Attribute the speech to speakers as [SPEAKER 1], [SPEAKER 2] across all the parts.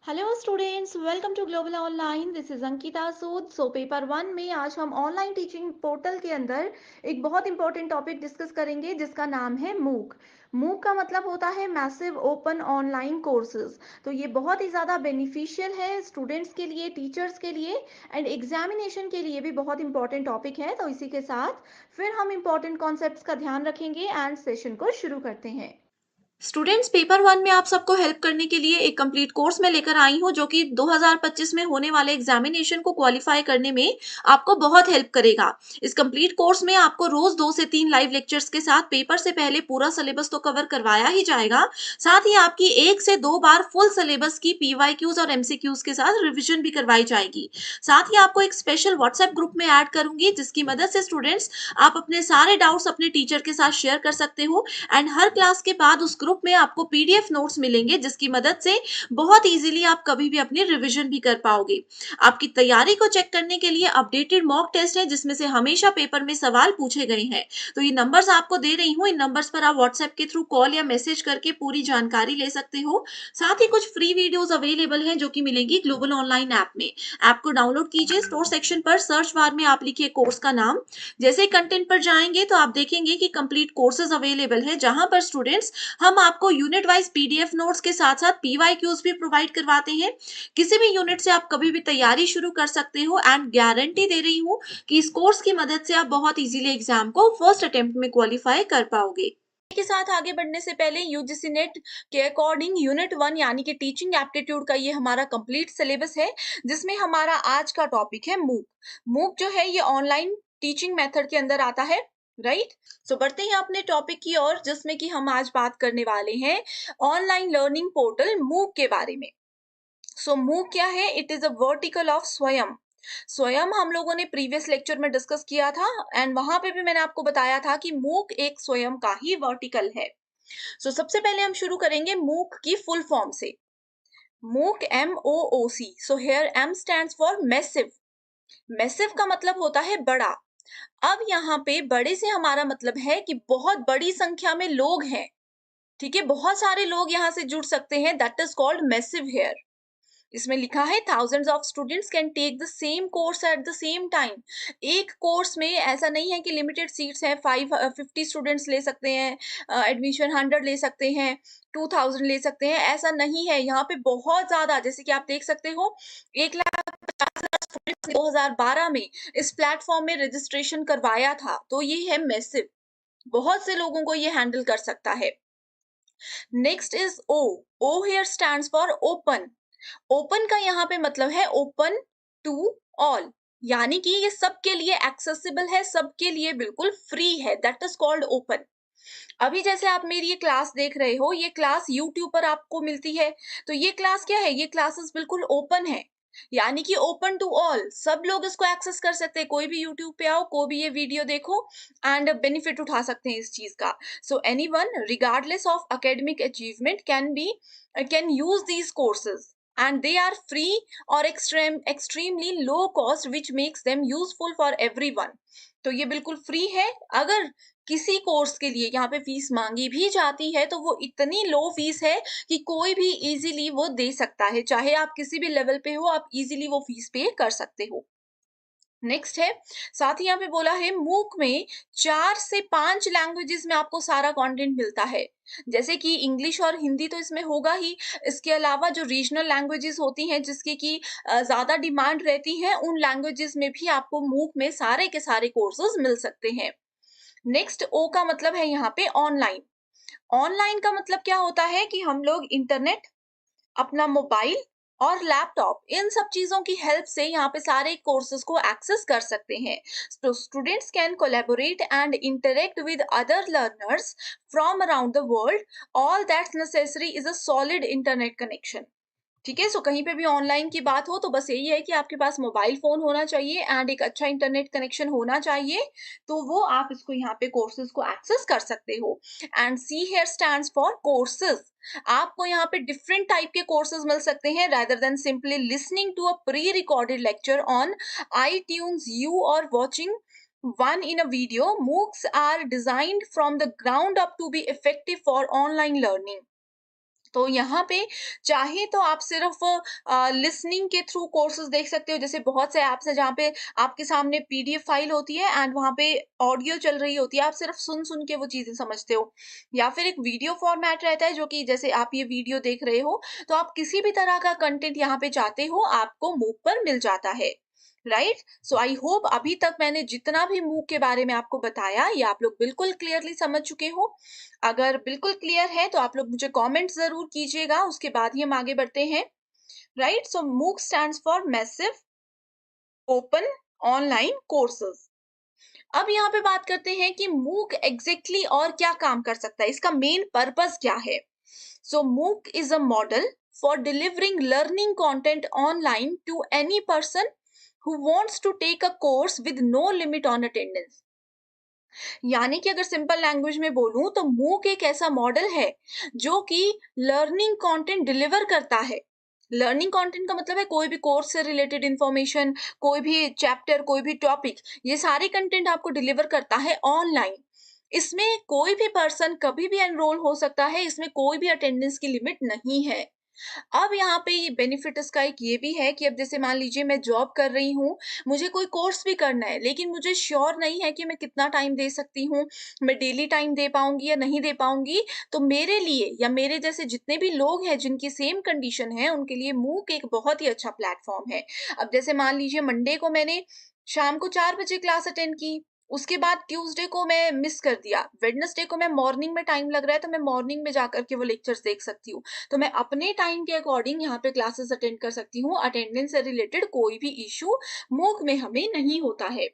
[SPEAKER 1] Hello students, welcome to global online. This is Ankita Sood. Paper one में आज हम online teaching portal के अंदर एक बहुत इंपॉर्टेंट टॉपिक डिस्कस करेंगे जिसका नाम है मूक। मूक का मतलब होता है मैसिव ओपन ऑनलाइन कोर्सेज। तो ये बहुत ही ज़्यादा बेनिफिशियल है स्टूडेंट्स के लिए, टीचर्स के लिए एंड एग्जामिनेशन के लिए भी बहुत इंपॉर्टेंट टॉपिक है। तो इसी के साथ फिर हम इंपॉर्टेंट कॉन्सेप्ट्स का ध्यान रखेंगे एंड सेशन को शुरू करते हैं।
[SPEAKER 2] स्टूडेंट्स, पेपर वन में आप सबको हेल्प करने के लिए एक कंप्लीट कोर्स में लेकर आई हूँ जो कि 2025 में होने वाले एग्जामिनेशन को क्वालिफाई करने में आपको बहुत हेल्प करेगा। इस कंप्लीट कोर्स में आपको रोज 2 से 3 लाइव लेक्चर्स के साथ पेपर से पहले पूरा सिलेबस तो कवर करवाया ही जाएगा, साथ ही आपकी 1 से 2 बार फुल सिलेबस की पीवाईक्यूज और एमसीक्यूज के साथ रिविजन भी करवाई जाएगी। साथ ही आपको एक स्पेशल व्हाट्सएप ग्रुप में ऐड करूंगी जिसकी मदद से स्टूडेंट्स आप अपने सारे डाउट्स अपने टीचर के साथ शेयर कर सकते हो। एंड हर क्लास के बाद उस ग्रुप में आपको पीडीएफ नोट्स मिलेंगे जिसकी मदद से बहुत इजीली आप कभी भी अपनी रिवीजन भी कर पाओगे। आपकी तैयारी को चेक करने के लिए अपडेटेड मॉक टेस्ट है जिसमें से हमेशा पेपर में सवाल पूछे गए हैं। तो ये नंबर्स आपको दे रही हूँ, इन नंबर्स पर आप व्हाट्सएप के थ्रू कॉल या मैसेज करके पूरी जानकारी ले सकते हो। साथ ही कुछ फ्री वीडियोस अवेलेबल हैं जो कि मिलेंगी ग्लोबल ऑनलाइन ऐप में। ऐप को डाउनलोड कीजिए, स्टोर सेक्शन पर सर्च बार में आप लिखिए कोर्स का नाम। जैसे ही कंटेंट पर जाएंगे तो आप देखेंगे कि कंप्लीट कोर्सेज अवेलेबल है जहां पर स्टूडेंट्स हम आपको यूनिट वाइज पीडीएफ नोट्स के साथ साथ पीवाईक्यूज भी प्रोवाइड करवाते हैं। किसी भी यूनिट से आप कभी भी तैयारी शुरू कर सकते हो एंड गारंटी दे रही हूँ कि इस कोर्स की मदद से आप बहुत इजीली एग्जाम को फर्स्ट अटेम्प्ट में क्वालिफाई कर पाओगे। के साथ आगे बढ़ने से पहले यूजीसी नेट के अकॉर्डिंग यूनिट 1 यानी कि टीचिंग एप्टीट्यूड का ये हमारा कंप्लीट सिलेबस है जिसमें हमारा आज का टॉपिक है मूक। मूक जो है ये ऑनलाइन टीचिंग मेथड के अंदर आता है, राइट। सो बढ़ते हैं अपने टॉपिक की ओर जिसमें कि हम आज बात करने वाले हैं ऑनलाइन लर्निंग पोर्टल मूक के बारे में। सो मूक क्या है? It is a vertical of स्वयं। स्वयं हम लोगों ने प्रीवियस लेक्चर में डिस्कस किया था एंड वहां पे भी मैंने आपको बताया था कि मूक एक स्वयं का ही वर्टिकल है। सो सबसे पहले हम शुरू करेंगे मूक की फुल फॉर्म से। मूक MOOC। So here M stands for massive. Massive का मतलब होता है बड़ा। अब यहाँ पे बड़े से हमारा मतलब है कि बहुत बड़ी संख्या में लोग हैं, ठीक है, बहुत सारे लोग यहाँ से जुड़ सकते हैं, that is called massive here. इसमें लिखा है thousands of students can take the same course at the same time. एक कोर्स में ऐसा नहीं है कि लिमिटेड सीट्स हैं, 50 स्टूडेंट्स ले सकते हैं, एडमिशन 100 ले सकते हैं, 2000 ले सकते हैं, ऐसा नहीं है। यहाँ पे बहुत ज्यादा, जैसे कि आप देख सकते हो, 1,50,000 स्टूडेंट्स 2012 में इस प्लेटफॉर्म में रजिस्ट्रेशन करवाया था। तो ये है मैसिव, बहुत से लोगों को ये हैंडल कर सकता है। Next is O. O here stands for open. Open का यहाँ पे मतलब है ओपन टू ऑल, यानी कि ये सबके लिए एक्सेसिबल है, सबके लिए बिल्कुल फ्री है, दैट इज कॉल्ड ओपन। अभी जैसे आप मेरी ये क्लास देख रहे हो, ये क्लास यूट्यूब पर आपको मिलती है। तो ये क्लास क्या है? ये क्लासेस बिल्कुल ओपन है, यानी कि ओपन टू ऑल, सब लोग इसको एक्सेस कर सकते हैं। कोई भी यूट्यूब पे आओ, कोई भी ये वीडियो देखो एंड बेनिफिट उठा सकते हैं इस चीज का। So anyone regardless of academic achievement can use these courses and they are free or extremely low cost which makes them useful for everyone। तो ये बिल्कुल फ्री है। अगर किसी कोर्स के लिए यहाँ पे फीस मांगी भी जाती है तो वो इतनी लो फीस है कि कोई भी इजीली वो दे सकता है, चाहे आप किसी भी लेवल पे हो, आप इजीली वो फीस पे कर सकते हो। नेक्स्ट है, साथ ही यहाँ पे बोला है मूक में 4 से 5 लैंग्वेजेस में आपको सारा कंटेंट मिलता है। जैसे कि इंग्लिश और हिंदी तो इसमें होगा ही, इसके अलावा जो रीजनल लैंग्वेजेस होती हैं जिसकी की ज्यादा डिमांड रहती है, उन लैंग्वेजेस में भी आपको मूक में सारे के सारे कोर्सेज मिल सकते हैं। नेक्स्ट ओ का मतलब है यहाँ पे ऑनलाइन। ऑनलाइन का मतलब क्या होता है कि हम लोग इंटरनेट, अपना मोबाइल और लैपटॉप, इन सब चीजों की हेल्प से यहाँ पे सारे कोर्सेज को एक्सेस कर सकते हैं। तो students can collaborate and interact with other learners from around the world. All that's necessary is a solid internet connection. ठीक है, सो कहीं पे भी ऑनलाइन की बात हो तो बस यही है कि आपके पास मोबाइल फोन होना चाहिए एंड एक अच्छा इंटरनेट कनेक्शन होना चाहिए, तो वो आप इसको यहाँ पे कोर्सेज को एक्सेस कर सकते हो। And C here stands for courses. आपको यहाँ पे डिफरेंट टाइप के कोर्सेज मिल सकते हैं rather than simply listening to a pre-recorded lecture on iTunes U or watching one in a video। MOOCs are designed from the ground up to be effective for online learning। तो यहाँ पे चाहे तो आप सिर्फ लिसनिंग के through courses देख सकते हो, जैसे बहुत से ऐप्स हैं जहाँ पे आपके सामने पीडीएफ फाइल होती है एंड वहाँ पे ऑडियो चल रही होती है, आप सिर्फ सुन सुन के वो चीजें समझते हो। या फिर एक वीडियो फॉर्मेट रहता है जो कि जैसे आप ये वीडियो देख रहे हो, तो आप किसी भी तरह का कंटेंट यहाँ पे चाहते हो आपको मूक पर मिल जाता है। राइट, सो आई होप अभी तक मैंने जितना भी मूक के बारे में आपको बताया ये आप लोग बिल्कुल क्लियरली समझ चुके हो। अगर बिल्कुल क्लियर है तो आप लोग मुझे कमेंट जरूर कीजिएगा, उसके बाद ही हम आगे बढ़ते हैं। राइट, सो मूक stands for massive open online courses. अब यहाँ पे बात करते हैं कि मूक एग्जैक्टली और क्या काम कर सकता है, इसका मेन पर्पस क्या है। So MOOC is a model for delivering learning content online to any person who wants to take a course with no limit on attendance। यानी कि अगर सिंपल लैंग्वेज में बोलूं तो मूक एक ऐसा मॉडल है जो कि लर्निंग कंटेंट डिलीवर करता है। लर्निंग कंटेंट का मतलब है कोई भी कोर्स से रिलेटेड इंफॉर्मेशन, कोई भी चैप्टर, कोई भी टॉपिक, ये सारे कंटेंट आपको डिलीवर करता है ऑनलाइन। इसमें कोई भी पर्सन कभी भी एनरोल हो सकता है, इसमें कोई भी अटेंडेंस की लिमिट नहीं है। अब यहाँ पे ये बेनिफिट इसका एक ये भी है कि अब जैसे मान लीजिए मैं जॉब कर रही हूँ, मुझे कोई कोर्स भी करना है, लेकिन मुझे श्योर नहीं है कि मैं कितना टाइम दे सकती हूँ, मैं डेली टाइम दे पाऊंगी या नहीं दे पाऊंगी। तो मेरे लिए या मेरे जैसे जितने भी लोग हैं जिनकी सेम कंडीशन है, उनके लिए मूक एक बहुत ही अच्छा प्लेटफॉर्म है। अब जैसे मान लीजिए मंडे को मैंने शाम को 4 बजे क्लास अटेंड की, उसके बाद ट्यूसडे को मैं मिस कर दिया, वेडनेसडे को मैं मॉर्निंग में टाइम लग रहा है तो मैं मॉर्निंग में जाकर के वो लेक्चर्स देख सकती हूँ। तो मैं अपने टाइम के अकॉर्डिंग यहाँ पे क्लासेस अटेंड कर सकती हूँ। अटेंडेंस से रिलेटेड कोई भी इशू मूक में हमें नहीं होता है।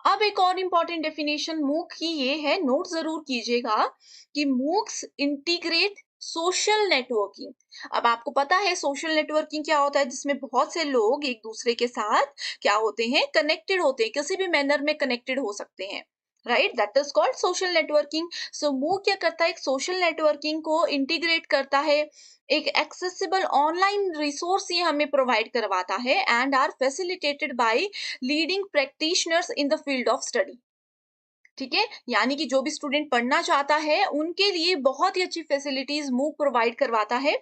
[SPEAKER 2] अब एक और इम्पॉर्टेंट डेफिनेशन मूक की ये है, नोट जरूर कीजिएगा, कि मूक्स इंटीग्रेट सोशल नेटवर्किंग। अब आपको पता है सोशल नेटवर्किंग क्या होता है, जिसमें बहुत से लोग एक दूसरे के साथ क्या होते हैं, कनेक्टेड होते हैं, किसी भी मैनर में कनेक्टेड हो सकते हैं। Right, that is called social networking. So MOOC क्या करता है, एक सोशल नेटवर्किंग को इंटीग्रेट करता है, एक एक्सेसिबल ऑनलाइन रिसोर्स ये हमें प्रोवाइड करवाता है and are facilitated by leading practitioners in the field of study. ठीक है, यानी कि जो भी स्टूडेंट पढ़ना चाहता है उनके लिए बहुत ही अच्छी फैसिलिटीज मूक प्रोवाइड करवाता है।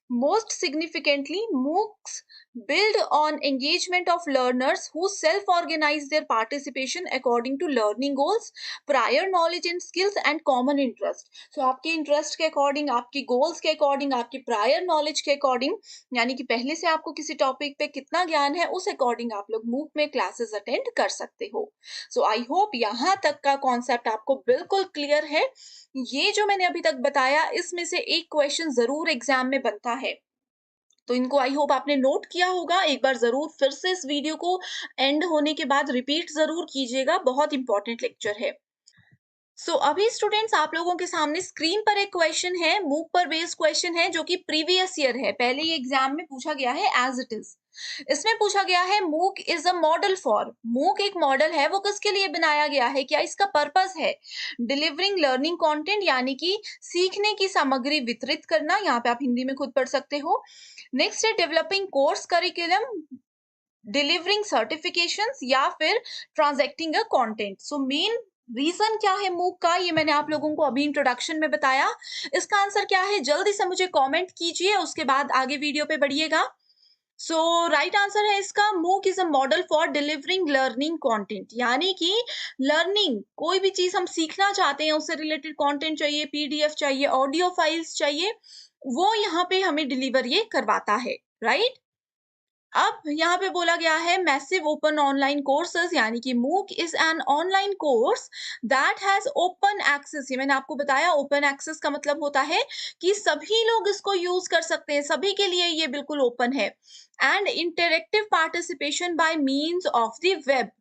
[SPEAKER 2] Most significantly MOOCs build on engagement of learners who self-organize their participation according to learning goals, prior knowledge and skills and common interest। So आपके इंटरेस्ट के अकॉर्डिंग, आपकी गोल्स के अकॉर्डिंग, आपकी प्रायर नॉलेज के according, यानी कि पहले से आपको किसी टॉपिक पे कितना ज्ञान है उस अकॉर्डिंग आप लोग मूक में क्लासेस अटेंड कर सकते हो। सो आई होप यहाँ तक का कॉन्सेप्ट आपको बिल्कुल क्लियर है। ये जो मैंने अभी तक बताया इसमें से एक क्वेश्चन जरूर एग्जाम में बनता है, तो इनको आई होप आपने नोट किया होगा। एक बार जरूर फिर से इस वीडियो को एंड होने के बाद रिपीट जरूर कीजिएगा, बहुत इंपॉर्टेंट लेक्चर है। सो अभी स्टूडेंट्स आप लोगों के सामने स्क्रीन पर एक क्वेश्चन है, मूक पर बेस्ड क्वेश्चन है जो कि प्रीवियस ईयर है, पहले ये एग्जाम में पूछा गया है एज इट इज। इसमें पूछा गया है मूक इज अ मॉडल फॉर, मूक एक मॉडल है, वो किसके लिए बनाया गया है, क्या इसका पर्पस है, डिलीवरिंग लर्निंग कंटेंट, यानी कि सीखने की सामग्री वितरित करना, यहाँ पे आप हिंदी में खुद पढ़ सकते हो। नेक्स्ट है developing course curriculum, delivering certifications, या फिर transacting a content. So main reason क्या है मूक का, ये मैंने आप लोगों को अभी इंट्रोडक्शन में बताया। इसका आंसर क्या है जल्दी से मुझे कमेंट कीजिए, उसके बाद आगे वीडियो पे बढ़िएगा। सो राइट आंसर है इसका, मूक is a model for delivering learning content, यानी कि लर्निंग, कोई भी चीज हम सीखना चाहते हैं उससे रिलेटेड कंटेंट चाहिए, पीडीएफ चाहिए, ऑडियो फाइल्स चाहिए, वो यहाँ पे हमें डिलीवर ये करवाता है। राइट, अब यहाँ पे बोला गया है मैसिव ओपन ऑनलाइन कोर्सेज, यानी कि MOOC is an online course that has open access. ये मैंने आपको बताया, ओपन एक्सेस का मतलब होता है कि सभी लोग इसको यूज कर सकते हैं, सभी के लिए ये बिल्कुल ओपन है। And interactive participation bye means of the web.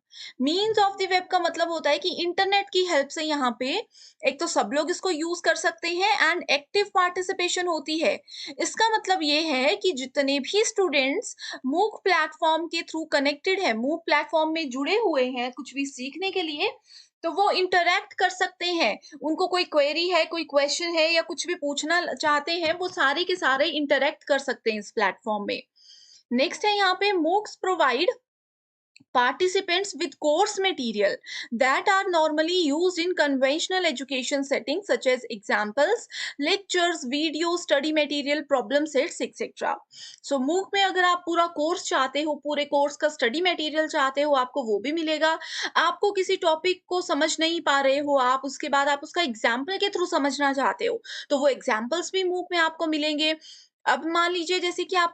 [SPEAKER 2] Means of the web का मतलब होता है कि इंटरनेट की हेल्प से यहाँ पे एक तो सब लोग इसको यूज कर सकते हैं एंड एक्टिव पार्टिसिपेशन होती है। इसका मतलब ये है कि जितने भी स्टूडेंट्स मूक प्लेटफॉर्म के थ्रू कनेक्टेड है, मूक प्लेटफॉर्म में जुड़े हुए हैं कुछ भी सीखने के लिए, तो वो इंटरैक्ट कर सकते हैं। उनको कोई क्वेरी है, कोई क्वेश्चन है या कुछ भी पूछना चाहते हैं, वो सारे के सारे इंटरैक्ट कर सकते हैं इस प्लेटफॉर्म में। नेक्स्ट है यहाँ पे MOOCs provide participants with course material that are normally used in conventional education settings such as examples, lectures, videos, study material, problem sets, etc. So MOOC में अगर आप पूरा कोर्स चाहते हो, पूरे कोर्स का स्टडी मटेरियल चाहते हो, आपको वो भी मिलेगा। आपको किसी टॉपिक को समझ नहीं पा रहे हो आप, उसके बाद आप उसका एग्जाम्पल के थ्रू समझना चाहते हो, तो वो एग्जाम्पल्स भी MOOC में आपको मिलेंगे। अब मान लीजिए जैसे कि आप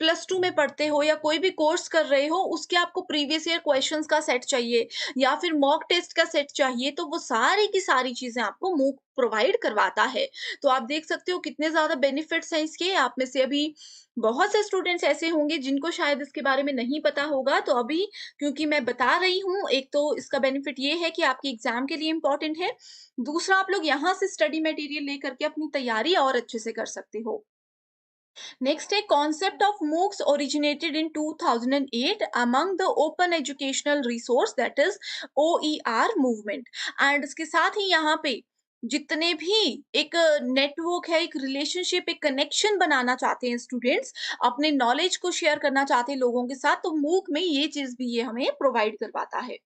[SPEAKER 2] प्लस 2 में पढ़ते हो या कोई भी कोर्स कर रहे हो, उसके आपको प्रीवियस ईयर क्वेश्चंस का सेट चाहिए या फिर मॉक टेस्ट का सेट चाहिए, तो वो सारी की सारी चीज़ें आपको मूक प्रोवाइड करवाता है। तो आप देख सकते हो कितने ज़्यादा बेनिफिट्स हैं इसके। आप में से अभी बहुत से स्टूडेंट्स ऐसे होंगे जिनको शायद इसके बारे में नहीं पता होगा, तो अभी क्योंकि मैं बता रही हूँ, एक तो इसका बेनिफिट ये है कि आपके एग्ज़ाम के लिए इम्पोर्टेंट है, दूसरा आप लोग यहाँ से स्टडी मटेरियल लेकर के अपनी तैयारी और अच्छे से कर सकते हो। Next, a concept of MOOCs originated in 2008 among the Open Educational Resource that is OER movement and इसके साथ ही यहाँ पे जितने भी एक नेटवर्क है, एक रिलेशनशिप, एक कनेक्शन बनाना चाहते हैं स्टूडेंट्स, अपने नॉलेज को शेयर करना चाहते हैं लोगों के साथ, तो मूक में ये चीज भी ये हमें प्रोवाइड करवाता है।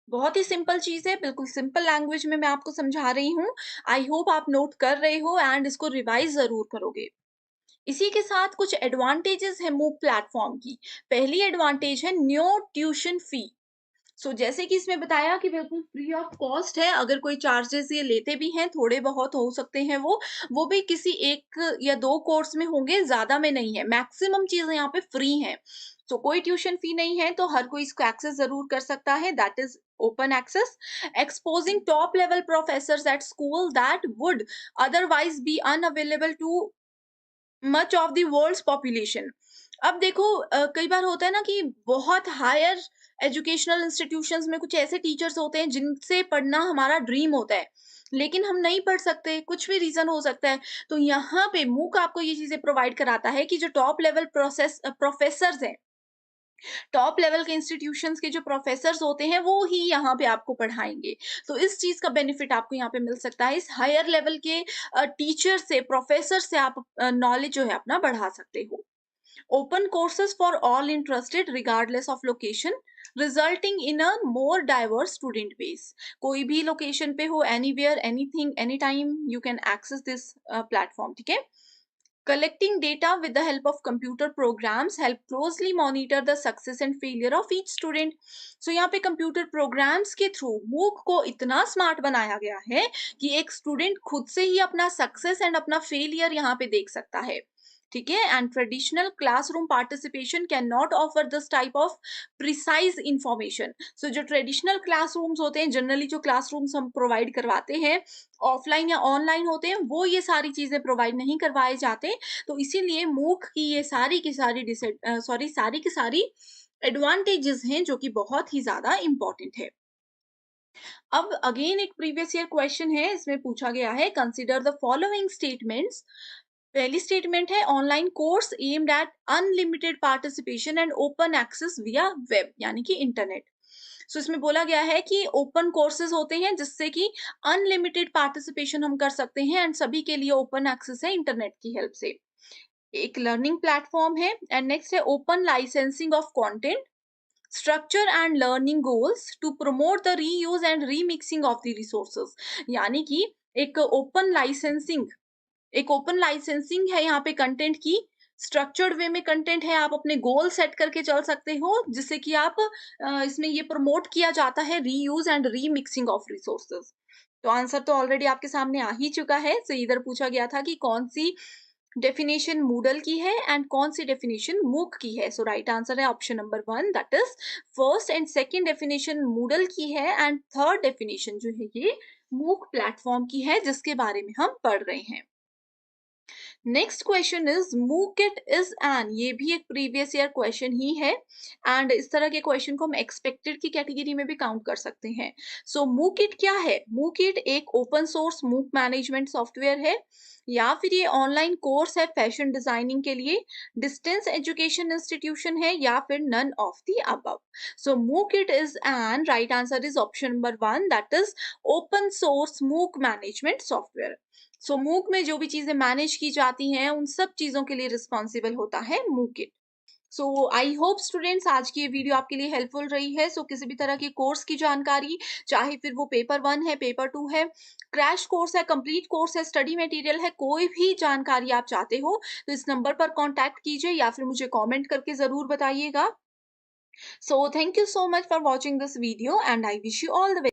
[SPEAKER 2] बहुत ही सिंपल चीज है, बिल्कुल सिंपल लैंग्वेज में मैं आपको समझा रही हूँ। आई होप आप नोट कर रहे हो एंड इसको रिवाइज जरूर करोगे। इसी के साथ कुछ एडवांटेजेस है मूक प्लेटफॉर्म की। पहली एडवांटेज है नो ट्यूशन फी। जैसे कि इसमें बताया कि बिल्कुल फ्री ऑफ कॉस्ट है। अगर कोई चार्जेस ये लेते भी हैं, थोड़े बहुत हो सकते हैं वो भी किसी एक या दो कोर्स में होंगे, ज्यादा में नहीं है। मैक्सिमम चीजें यहाँ पे फ्री हैं। कोई ट्यूशन फी नहीं है, तो हर कोई इसको एक्सेस जरूर कर सकता है। That is open access, exposing top level professors at school that would otherwise be unavailable to much of the world's population. अब देखो कई बार होता है ना कि बहुत हायर एजुकेशनल इंस्टीट्यूशंस में कुछ ऐसे टीचर्स होते हैं जिनसे पढ़ना हमारा ड्रीम होता है, लेकिन हम नहीं पढ़ सकते, कुछ भी रीजन हो सकता है। तो यहाँ पे मूक आपको ये चीजें प्रोवाइड कराता है कि जो टॉप लेवल प्रोफेसर्स हैं, टॉप लेवल के इंस्टीट्यूशंस के जो प्रोफेसर्स होते हैं, वो ही यहाँ पे आपको पढ़ाएंगे। तो इस चीज का बेनिफिट आपको यहाँ पे मिल सकता है। इस हायर लेवल के टीचर से, प्रोफेसर से आप नॉलेज जो है अपना बढ़ा सकते हो। Open courses for all interested regardless of location, resulting in a more diverse student base. कोई भी लोकेशन पे हो, anywhere, anything, any time you can access this platform. ठीक है। Collecting data with the help of computer programs help closely monitor the success and failure of each student. यहाँ पे computer programs के through मूक को इतना स्मार्ट बनाया गया है कि एक स्टूडेंट खुद से ही अपना सक्सेस एंड अपना फेलियर यहाँ पे देख सकता है। ठीक है। And traditional classroom participation can not offer this type of precise information. जो ट्रेडिशनल क्लासरूम्स होते हैं, जनरली जो क्लासरूम्स हम प्रोवाइड करवाते हैं, ऑफलाइन या ऑनलाइन होते हैं, वो ये सारी चीजें प्रोवाइड नहीं करवाए जाते। तो इसीलिए मूक की ये सारी की सारी एडवांटेजेस हैं जो कि बहुत ही ज्यादा इंपॉर्टेंट है। अब अगेन एक प्रीवियस ईयर क्वेश्चन है, इसमें पूछा गया है कंसिडर द फॉलोइंग स्टेटमेंट्स। पहली स्टेटमेंट है online course aimed at unlimited participation and open access via web, यानी कि इंटरनेट। इसमें बोला गया है कि ओपन कोर्सेज होते हैं जिससे कि अनलिमिटेड पार्टिसिपेशन हम कर सकते हैं एंड सभी के लिए ओपन एक्सेस है इंटरनेट की हेल्प से। एक लर्निंग प्लेटफॉर्म है। एंड नेक्स्ट है open licensing of content, structure and learning goals to promote the reuse and remixing of the resources. यानी कि एक ओपन लाइसेंसिंग है यहाँ पे कंटेंट की, स्ट्रक्चर्ड वे में कंटेंट है, आप अपने गोल सेट करके चल सकते हो जिससे कि आप इसमें ये प्रमोट किया जाता है reuse and remixing of resources. तो आंसर तो ऑलरेडी आपके सामने आ ही चुका है। इधर पूछा गया था कि कौन सी डेफिनेशन मूडल की है एंड कौन सी डेफिनेशन मूक की है। राइट आंसर है option number 1, that is first and second definition Moodle की है एंड थर्ड डेफिनेशन जो है ये मूक प्लेटफॉर्म की है जिसके बारे में हम पढ़ रहे हैं। Next question is MOOKIT is an, ये भी एक प्रीवियस ईयर क्वेश्चन ही है एंड इस तरह के क्वेश्चन को हम एक्सपेक्टेड की कैटेगरी में भी काउंट कर सकते हैं। मूकिट क्या है? मूकिट एक open source MOOC management software है या फिर ये ऑनलाइन कोर्स है फैशन डिजाइनिंग के लिए, डिस्टेंस एजुकेशन इंस्टीट्यूशन है या फिर none of the above. MOOKIT is an, right answer is option number 1, that is open source MOOC management software. MOOC में जो भी चीजें मैनेज की जाती हैं उन सब चीजों के लिए रिस्पॉन्सिबल होता है मूकिट। सो आई होप स्टूडेंट्स आज की ये वीडियो आपके लिए हेल्पफुल रही है। सो किसी भी तरह की कोर्स की जानकारी, चाहे फिर वो पेपर 1 है, पेपर 2 है, क्रैश कोर्स है, कंप्लीट कोर्स है, स्टडी मटेरियल है, कोई भी जानकारी आप चाहते हो तो इस नंबर पर कांटेक्ट कीजिए या फिर मुझे कमेंट करके ज़रूर बताइएगा। So thank you so much for watching this video and I wish you all the